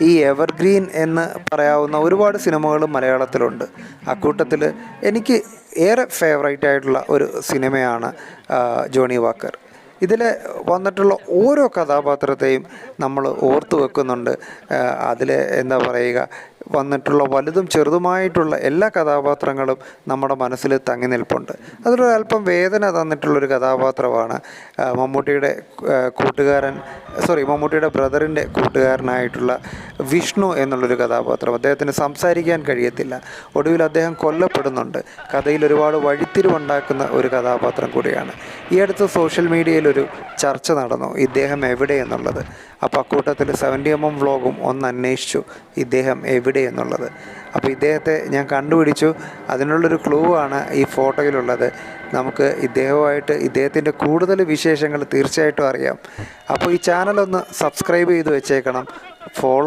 ഈ എവർഗ്രീൻ എന്ന് പറയാവുന്ന ഒരുപാട് സിനിമകളും മലയാളത്തിലുണ്ട്. അക്കൂട്ടത്തിൽ എനിക്ക് ഏറെ ഫേവറേറ്റ് ആയിട്ടുള്ള ഒരു സിനിമയാണ് ജോണി വാക്കർ. ഇതിൽ വന്നിട്ടുള്ള ഓരോ കഥാപാത്രത്തെയും നമ്മൾ ഓർത്തു വെക്കുന്നുണ്ട്. അതിൽ എന്താ പറയുക, വന്നിട്ടുള്ള വലുതും ചെറുതുമായിട്ടുള്ള എല്ലാ കഥാപാത്രങ്ങളും നമ്മുടെ മനസ്സിൽ തങ്ങി നിൽപ്പുണ്ട്. അതിലൊരല്പം വേദന തന്നിട്ടുള്ളൊരു കഥാപാത്രമാണ് മമ്മൂട്ടിയുടെ മമ്മൂട്ടിയുടെ ബ്രദറിൻ്റെ കൂട്ടുകാരനായിട്ടുള്ള വിഷ്ണു എന്നുള്ളൊരു കഥാപാത്രം. അദ്ദേഹത്തിന് സംസാരിക്കാൻ കഴിയത്തില്ല. ഒടുവിൽ അദ്ദേഹം കൊല്ലപ്പെടുന്നുണ്ട്. കഥയിൽ ഒരുപാട് വഴിത്തിരിവുണ്ടാക്കുന്ന ഒരു കഥാപാത്രം കൂടിയാണ്. ഈ അടുത്ത് സോഷ്യൽ മീഡിയയിലൊരു ചർച്ച നടന്നു, ഇദ്ദേഹം എവിടെ എന്നുള്ളത്. അപ്പോൾ അക്കൂട്ടത്തിൽ 70mm വ്ളോഗും ഒന്ന് അന്വേഷിച്ചു ഇദ്ദേഹം എവിടെ എന്നുള്ളത്. അപ്പോൾ ഇദ്ദേഹത്തെ ഞാൻ കണ്ടുപിടിച്ചു. അതിനുള്ളൊരു ക്ലൂ ആണ് ഈ ഫോട്ടോയിലുള്ളത്. നമുക്ക് ഇദ്ദേഹത്തിൻ്റെ കൂടുതൽ വിശേഷങ്ങൾ തീർച്ചയായിട്ടും അറിയാം. അപ്പോൾ ഈ ചാനലൊന്ന് സബ്സ്ക്രൈബ് ചെയ്ത് വെച്ചേക്കണം, ഫോളോ